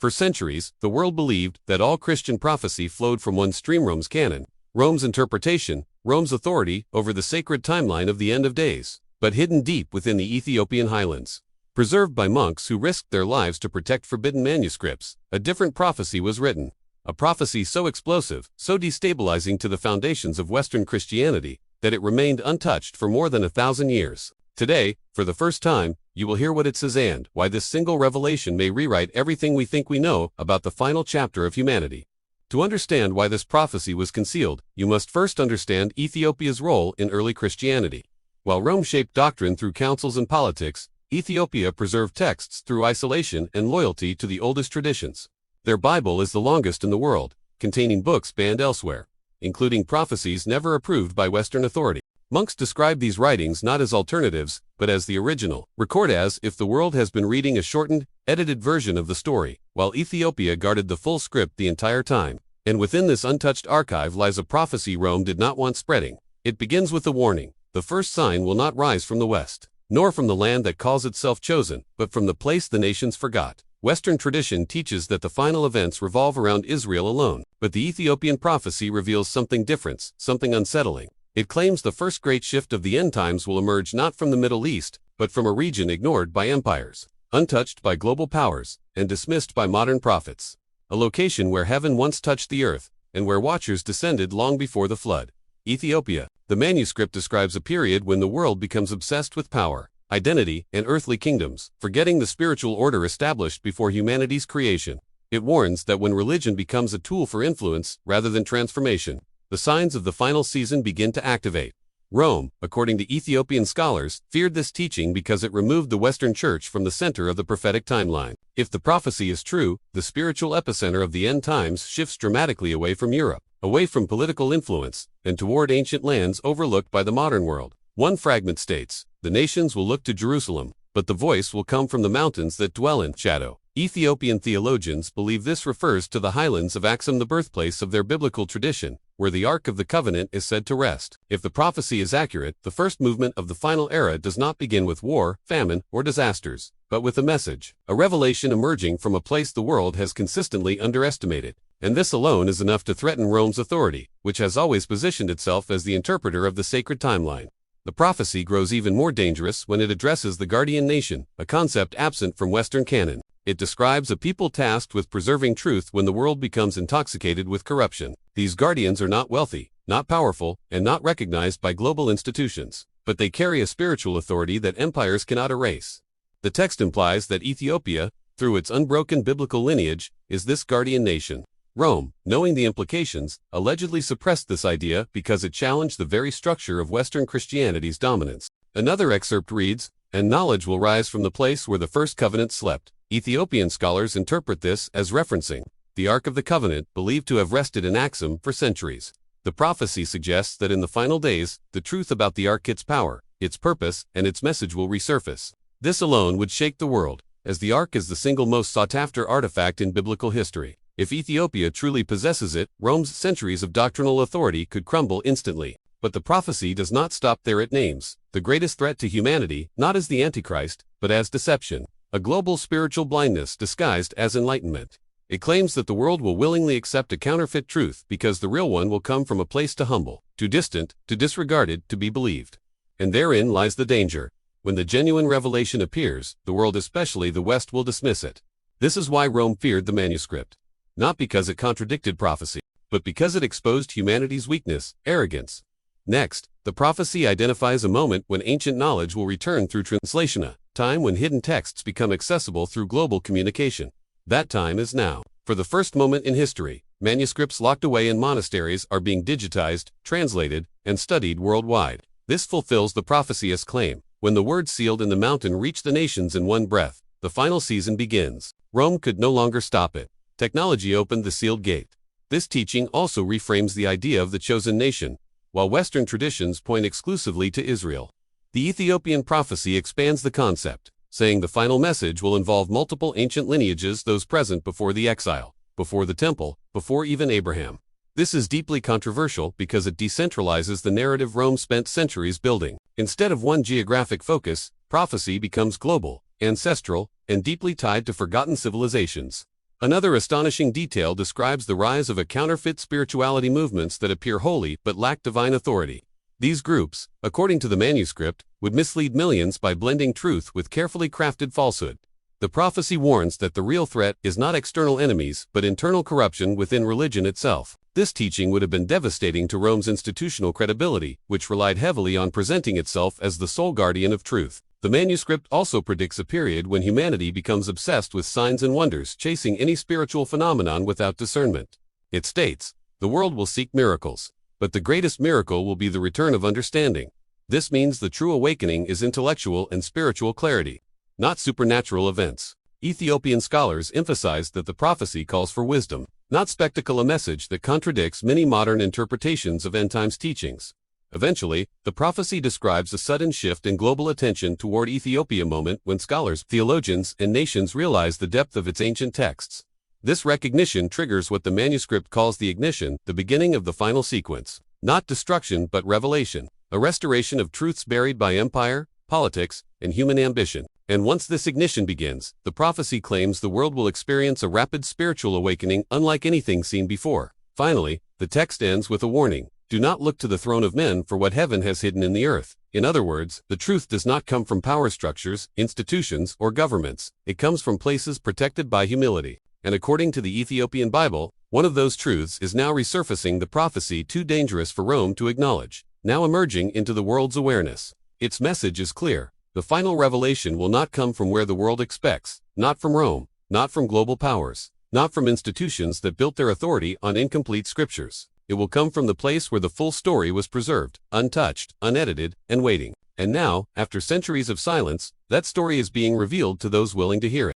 For centuries, the world believed that all Christian prophecy flowed from one stream: Rome's canon, Rome's interpretation, Rome's authority over the sacred timeline of the end of days. But hidden deep within the Ethiopian highlands, preserved by monks who risked their lives to protect forbidden manuscripts, a different prophecy was written. A prophecy so explosive, so destabilizing to the foundations of Western Christianity, that it remained untouched for more than 1,000 years. Today, for the first time, you will hear what it says and why this single revelation may rewrite everything we think we know about the final chapter of humanity. To understand why this prophecy was concealed, you must first understand Ethiopia's role in early Christianity. While Rome shaped doctrine through councils and politics, Ethiopia preserved texts through isolation and loyalty to the oldest traditions. Their Bible is the longest in the world, containing books banned elsewhere, including prophecies never approved by Western authority. Monks describe these writings not as alternatives, but as the original, record as if the world has been reading a shortened, edited version of the story, while Ethiopia guarded the full script the entire time. And within this untouched archive lies a prophecy Rome did not want spreading. It begins with a warning: the first sign will not rise from the west, nor from the land that calls itself chosen, but from the place the nations forgot. Western tradition teaches that the final events revolve around Israel alone, but the Ethiopian prophecy reveals something different, something unsettling. It claims the first great shift of the end times will emerge not from the Middle East, but from a region ignored by empires, untouched by global powers, and dismissed by modern prophets. A location where heaven once touched the earth, and where watchers descended long before the flood. Ethiopia. The manuscript describes a period when the world becomes obsessed with power, identity, and earthly kingdoms, forgetting the spiritual order established before humanity's creation. It warns that when religion becomes a tool for influence rather than transformation, the signs of the final season begin to activate. Rome, according to Ethiopian scholars, feared this teaching because it removed the Western Church from the center of the prophetic timeline. If the prophecy is true, the spiritual epicenter of the end times shifts dramatically away from Europe, away from political influence, and toward ancient lands overlooked by the modern world. One fragment states, "The nations will look to Jerusalem, but the voice will come from the mountains that dwell in shadow." Ethiopian theologians believe this refers to the highlands of Axum, the birthplace of their biblical tradition, where the Ark of the Covenant is said to rest. If the prophecy is accurate, the first movement of the final era does not begin with war, famine, or disasters, but with a message, a revelation emerging from a place the world has consistently underestimated. And this alone is enough to threaten Rome's authority, which has always positioned itself as the interpreter of the sacred timeline. The prophecy grows even more dangerous when it addresses the guardian nation, a concept absent from Western canon. It describes a people tasked with preserving truth when the world becomes intoxicated with corruption. These guardians are not wealthy, not powerful, and not recognized by global institutions, but they carry a spiritual authority that empires cannot erase. The text implies that Ethiopia, through its unbroken biblical lineage, is this guardian nation. Rome, knowing the implications, allegedly suppressed this idea because it challenged the very structure of Western Christianity's dominance. Another excerpt reads, "And knowledge will rise from the place where the first covenant slept." Ethiopian scholars interpret this as referencing the Ark of the Covenant, believed to have rested in Axum for centuries. The prophecy suggests that in the final days, the truth about the Ark, its power, its purpose, and its message will resurface. This alone would shake the world, as the Ark is the single most sought-after artifact in biblical history. If Ethiopia truly possesses it, Rome's centuries of doctrinal authority could crumble instantly. But the prophecy does not stop there. It names the greatest threat to humanity not as the Antichrist, but as deception, a global spiritual blindness disguised as enlightenment. It claims that the world will willingly accept a counterfeit truth because the real one will come from a place too humble, too distant, too disregarded to be believed. And therein lies the danger. When the genuine revelation appears, the world, especially the West, will dismiss it. This is why Rome feared the manuscript. Not because it contradicted prophecy, but because it exposed humanity's weakness, arrogance. Next, the prophecy identifies a moment when ancient knowledge will return through translation, a time when hidden texts become accessible through global communication. That time is now. For the first moment in history, manuscripts locked away in monasteries are being digitized, translated, and studied worldwide. This fulfills the prophecy's claim. When the words sealed in the mountain reach the nations in one breath, the final season begins. Rome could no longer stop it. Technology opened the sealed gate. This teaching also reframes the idea of the chosen nation, while Western traditions point exclusively to Israel. The Ethiopian prophecy expands the concept, saying the final message will involve multiple ancient lineages, those present before the exile, before the temple, before even Abraham. This is deeply controversial because it decentralizes the narrative Rome spent centuries building. Instead of one geographic focus, prophecy becomes global, ancestral, and deeply tied to forgotten civilizations. Another astonishing detail describes the rise of a counterfeit spirituality movements that appear holy but lack divine authority. These groups, according to the manuscript, would mislead millions by blending truth with carefully crafted falsehood. The prophecy warns that the real threat is not external enemies but internal corruption within religion itself. This teaching would have been devastating to Rome's institutional credibility, which relied heavily on presenting itself as the sole guardian of truth. The manuscript also predicts a period when humanity becomes obsessed with signs and wonders, chasing any spiritual phenomenon without discernment. It states, "The world will seek miracles, but the greatest miracle will be the return of understanding." This means the true awakening is intellectual and spiritual clarity, not supernatural events. Ethiopian scholars emphasize that the prophecy calls for wisdom, not spectacle, a message that contradicts many modern interpretations of end-times teachings. Eventually, the prophecy describes a sudden shift in global attention toward Ethiopia, moment when scholars, theologians, and nations realize the depth of its ancient texts. This recognition triggers what the manuscript calls the ignition, the beginning of the final sequence. Not destruction but revelation, a restoration of truths buried by empire, politics, and human ambition. And once this ignition begins, the prophecy claims the world will experience a rapid spiritual awakening unlike anything seen before. Finally, the text ends with a warning. Do not look to the throne of men for what heaven has hidden in the earth. In other words, the truth does not come from power structures, institutions, or governments. It comes from places protected by humility. And according to the Ethiopian Bible, one of those truths is now resurfacing, the prophecy too dangerous for Rome to acknowledge, now emerging into the world's awareness. Its message is clear. The final revelation will not come from where the world expects, not from Rome, not from global powers, not from institutions that built their authority on incomplete scriptures. It will come from the place where the full story was preserved, untouched, unedited, and waiting. And now, after centuries of silence, that story is being revealed to those willing to hear it.